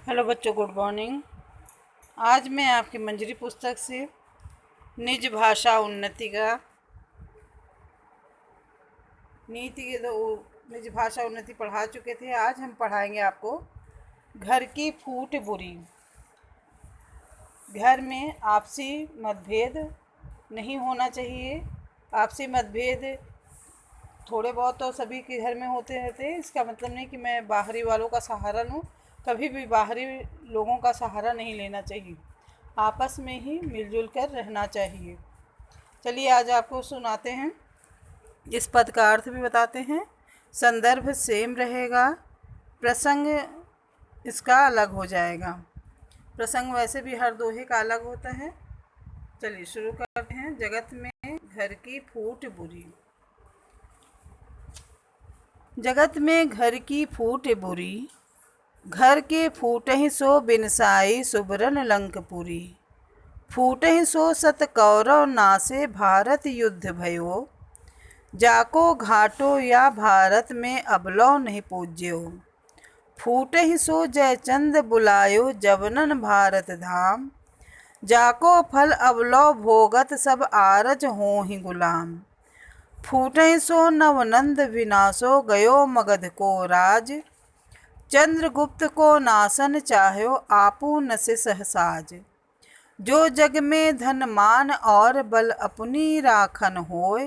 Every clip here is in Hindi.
हेलो बच्चों, गुड मॉर्निंग। आज मैं आपकी मंजरी पुस्तक से निज भाषा उन्नति का नीति के दो निज भाषा उन्नति पढ़ा चुके थे। आज हम पढ़ाएंगे आपको घर की फूट बुरी। घर में आपसी मतभेद नहीं होना चाहिए। आपसी मतभेद थोड़े बहुत तो सभी के घर में होते रहते हैं। इसका मतलब नहीं कि मैं बाहरी वालों का सहारा लूँ। कभी भी बाहरी लोगों का सहारा नहीं लेना चाहिए। आपस में ही मिलजुल कर रहना चाहिए। चलिए आज आपको सुनाते हैं। इस पद का अर्थ भी बताते हैं। संदर्भ सेम रहेगा, प्रसंग इसका अलग हो जाएगा। प्रसंग वैसे भी हर दोहे का अलग होता है। चलिए शुरू करते हैं। जगत में घर की फूट बुरी। जगत में घर की फूट बुरी, घर के फूटहि सो बिनसाई सुबरन लंकपुरी। फूटहि सो सत कौरव नासे भारत युद्ध भयो। जाको घाटो या भारत में अबलौ नहीं पूज्यो। फूटहि सो जयचंद बुलायो जवनन भारत धाम। जाको फल अबलौ भोगत सब आरज होहि गुलाम। फूटहि सो नवनंद विनाशो गयो मगध को राज। चंद्रगुप्त को नासन चाह्यो आपू न से सहसाज। जो जग में धन मान और बल अपनी राखन होय।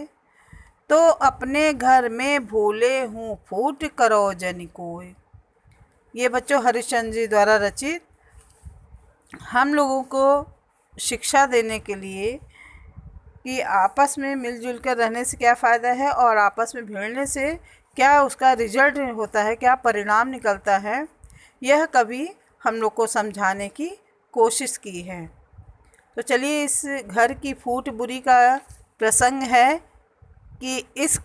तो अपने घर में भूले हूँ फूट करो जन कोय। ये बच्चों हरिश्चंद्र जी द्वारा रचित हम लोगों को शिक्षा देने के लिए कि आपस में मिलजुल कर रहने से क्या फ़ायदा है और आपस में भिड़ने से क्या उसका रिजल्ट होता है, क्या परिणाम निकलता है, यह कभी हम लोग को समझाने की कोशिश की है। तो चलिए इस घर की फूट बुरी का प्रसंग है कि इस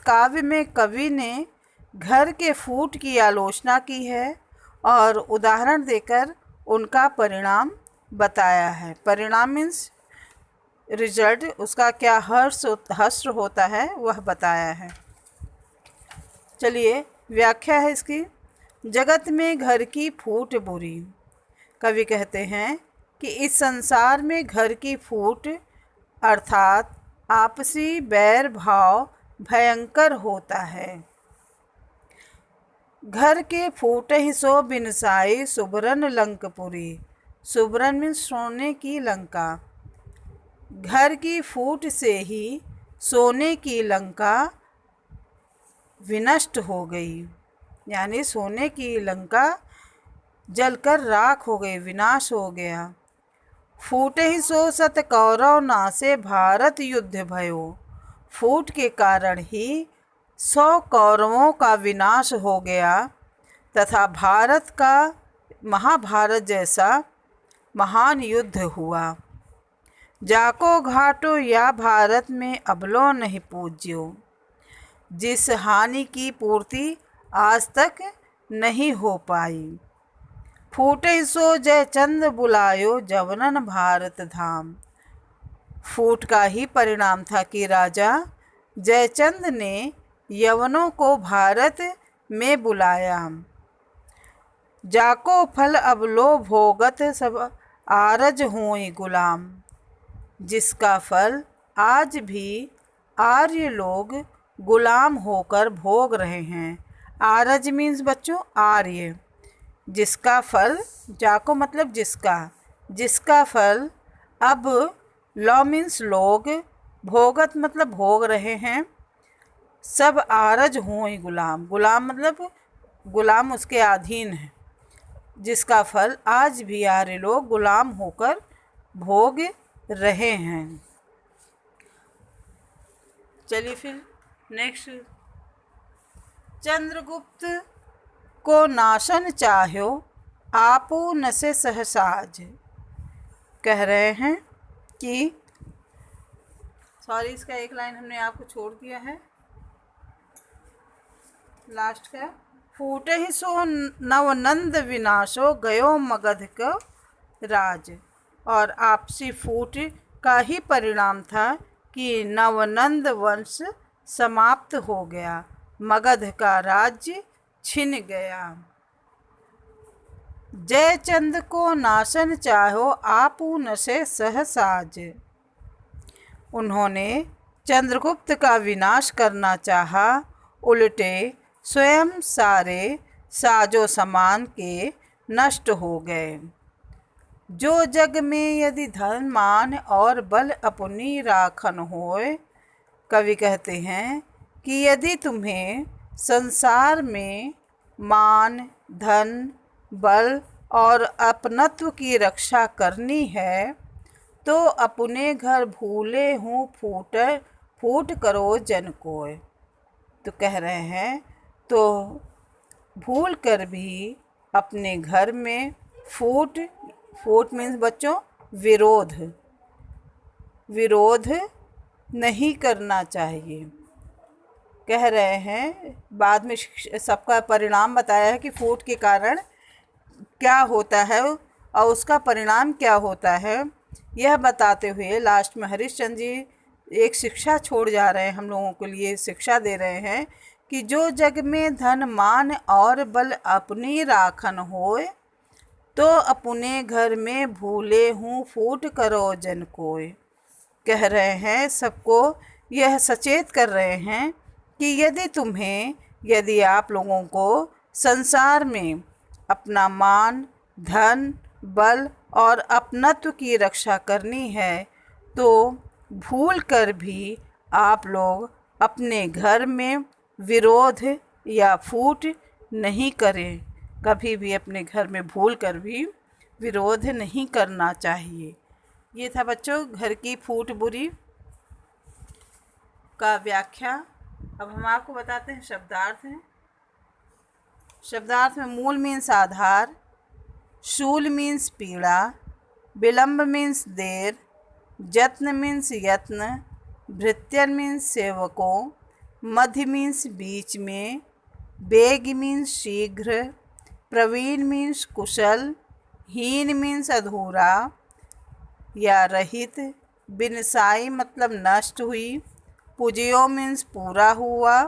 काव्य में कवि ने घर के फूट की आलोचना की है और उदाहरण देकर उनका परिणाम बताया है। परिणाम मीन्स रिजल्ट, उसका क्या हश्र होता है वह बताया है। चलिए व्याख्या है इसकी। जगत में घर की फूट बुरी। कवि कहते हैं कि इस संसार में घर की फूट अर्थात आपसी बैर भाव भयंकर होता है। घर के फूट ही सो बिनसाई सुबरन लंकपुरी। सुबरन मीन्स सोने की लंका। घर की फूट से ही सोने की लंका विनष्ट हो गई, यानी सोने की लंका जलकर राख हो गई, विनाश हो गया। फूटे ही सो सत कौरव नासे भारत युद्ध भयो। फूट के कारण ही 100 कौरवों का विनाश हो गया तथा भारत का महाभारत जैसा महान युद्ध हुआ। जाको घाटो या भारत में अबलो नहीं पूज्यो। जिस हानि की पूर्ति आज तक नहीं हो पाई। फूटे सो जयचंद बुलायो जवनन भारत धाम। फूट का ही परिणाम था कि राजा जयचंद ने यवनों को भारत में बुलाया। जाको फल अबलो भोगत सब आरज होई गुलाम। जिसका फल आज भी आर्य लोग गुलाम होकर भोग रहे हैं। आरज मीन्स बच्चों आर्य। जिसका फल, जाको मतलब जिसका फल अब लौ मीन्स लोग, भोगत मतलब भोग रहे हैं, सब आरज हों गुलाम। गुलाम मतलब गुलाम उसके अधीन है। जिसका फल आज भी आर्य लोग गुलाम होकर भोग रहे हैं। चलिए फिर नेक्स्ट। चंद्रगुप्त को नाशन चाह्यो आपू न से सहसाज। कह रहे हैं कि सॉरी, इसका एक लाइन हमने आपको छोड़ दिया है, लास्ट का। फूटे ही सो नवनंद विनाशो गयो मगध का राज। और आपसी फूट का ही परिणाम था कि नवनंद वंश समाप्त हो गया, मगध का राज्य छिन गया। जय चंद को नाशन चाहो आपू नशे सहसाज। उन्होंने चंद्रगुप्त का विनाश करना चाहा, उल्टे स्वयं सारे साजो सामान के नष्ट हो गए। जो जग में यदि धन मान और बल अपनी राखन होए, कवि कहते हैं कि यदि तुम्हें संसार में मान, धन, बल और अपनत्व की रक्षा करनी है तो अपने घर भूले हूँ फूट करो जन कोय। तो कह रहे हैं तो भूल कर भी अपने घर में फूट मीन्स बच्चों विरोध नहीं करना चाहिए। कह रहे हैं बाद में सबका परिणाम बताया है कि फूट के कारण क्या होता है और उसका परिणाम क्या होता है, यह बताते हुए लास्ट में हरिश्चंद्र जी एक शिक्षा छोड़ जा रहे हैं, हम लोगों के लिए शिक्षा दे रहे हैं कि जो जग में धन मान और बल अपनी राखन होए तो अपने घर में भूले हूँ फूट करो जन कोय। कह रहे हैं सबको यह सचेत कर रहे हैं कि यदि आप लोगों को संसार में अपना मान, धन, बल और अपनत्व की रक्षा करनी है तो भूल कर भी आप लोग अपने घर में विरोध या फूट नहीं करें। कभी भी अपने घर में भूल कर भी विरोध नहीं करना चाहिए। ये था बच्चों घर की फूट बुरी का व्याख्या। अब हम आपको बताते हैं शब्दार्थ हैं। शब्दार्थ में मूल मीन्स आधार, शूल मीन्स पीड़ा, विलंब मीन्स देर, जत्न मीन्स यत्न, भृत्यन मीन्स सेवकों, मध्य मीन्स बीच में, वेग मीन्स शीघ्र, प्रवीण मीन्स कुशल, हीन मीन्स अधूरा या रहित, बिनसाई मतलब नष्ट हुई, पूजयो मीन्स पूरा हुआ,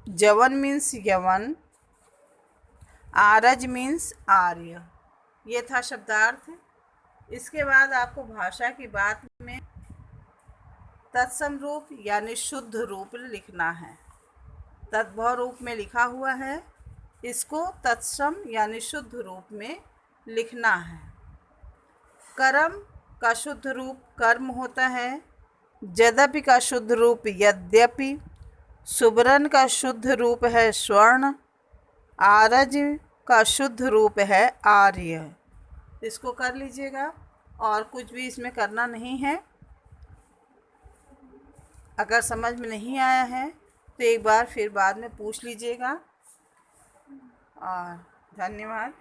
जवन मीन्स यवन, आरज मीन्स आर्य। ये था शब्दार्थ। इसके बाद आपको भाषा की बात में तत्सम रूप यानी शुद्ध रूप लिखना है। तद्भव रूप में लिखा हुआ है, इसको तत्सम यानी शुद्ध रूप में लिखना है। कर्म का शुद्ध रूप कर्म होता है। यद्यपि का शुद्ध रूप यद्यपि। सुबरन का शुद्ध रूप है स्वर्ण। आरज का शुद्ध रूप है आर्य। इसको कर लीजिएगा और कुछ भी इसमें करना नहीं है। अगर समझ में नहीं आया है तो एक बार फिर बाद में पूछ लीजिएगा। और धन्यवाद।